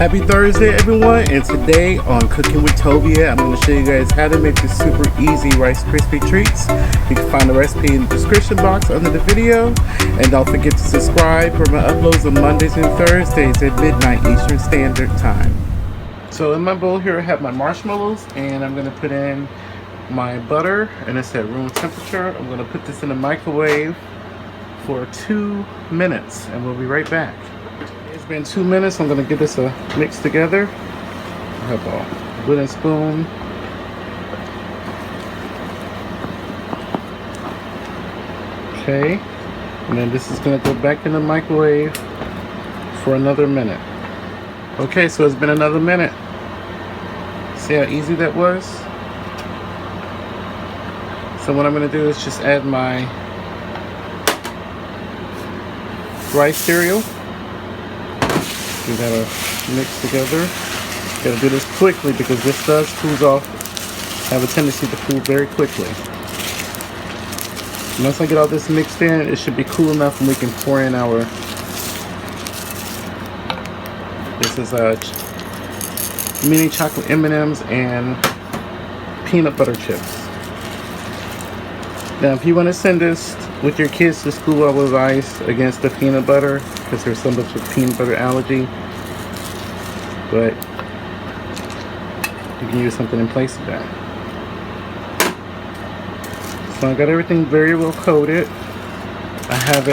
Happy Thursday everyone, and today on Cooking with Tovia, I'm going to show you guys how to make the super easy Rice Krispie treats. You can find the recipe in the description box under the video, and don't forget to subscribe for my uploads on Mondays and Thursdays at midnight Eastern Standard Time. So in my bowl here I have my marshmallows, and I'm going to put in my butter, and it's at room temperature. I'm going to put this in the microwave for 2 minutes, and we'll be right back. It's been 2 minutes. I'm going to get this mixed together. I have a wooden spoon. Okay, and then this is going to go back in the microwave for another minute. Okay, so it's been another minute. See how easy that was? So what I'm going to do is just add my rice cereal. We gotta mix together. Gotta do this quickly because this does cool off, have a tendency to cool very quickly. Once I get all this mixed in, it should be cool enough and we can pour in our, this is mini chocolate M&Ms and peanut butter chips. Now if you want to send this with your kids to school, I would advise against the peanut butter because there's so much of peanut butter allergy, but you can use something in place of that. So I got everything very well coated. I have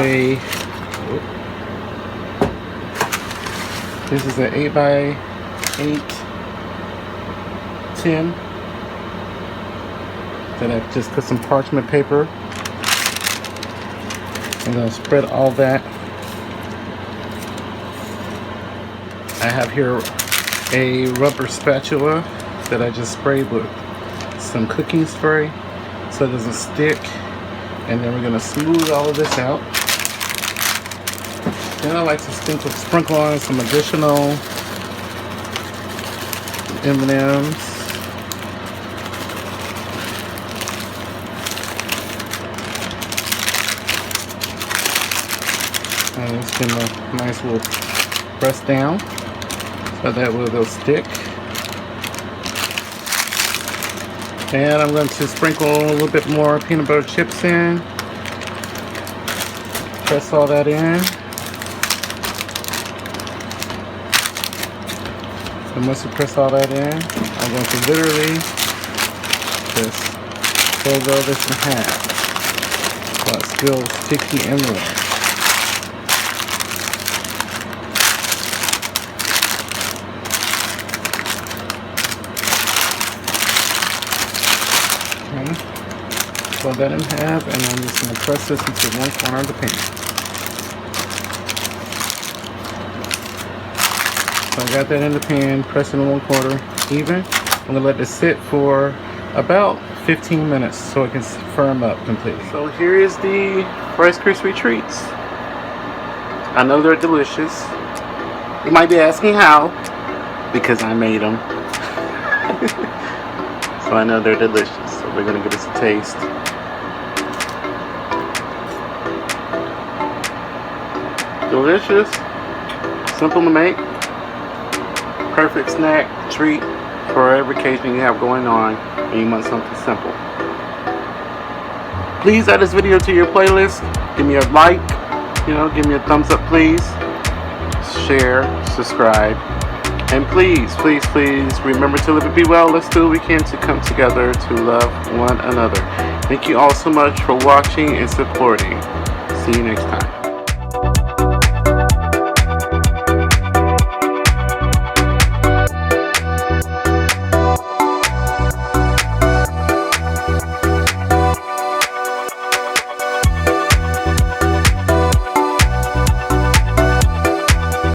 this is an 8x8 tin that I've just put some parchment paper. I'm going to spread all that. I have here a rubber spatula that I just sprayed with some cooking spray so it doesn't stick. And then we're going to smooth all of this out. Then I like to sprinkle on some additional M&Ms. And it's been a nice little press down so that way they'll stick. And I'm going to sprinkle a little bit more peanut butter chips in. Press all that in. And once you press all that in, I'm going to literally just fold all this in half while it's still sticky everywhere. Fold that in half, and I'm just going to press this into one corner of the pan. So I got that in the pan, pressed it in one quarter even. I'm going to let this sit for about 15 minutes so it can firm up completely. So here is the Rice Krispie treats. I know they're delicious. You might be asking how, because I made them. So I know they're delicious. So we're going to give this a taste. Delicious, simple to make, perfect snack treat for every occasion you have going on and you want something simple. Please add this video to your playlist. Give me a like, give me a thumbs up please. Share, subscribe, and please remember to live and be well. Let's do what we can to come together to love one another. Thank you all so much for watching and supporting. See you next time.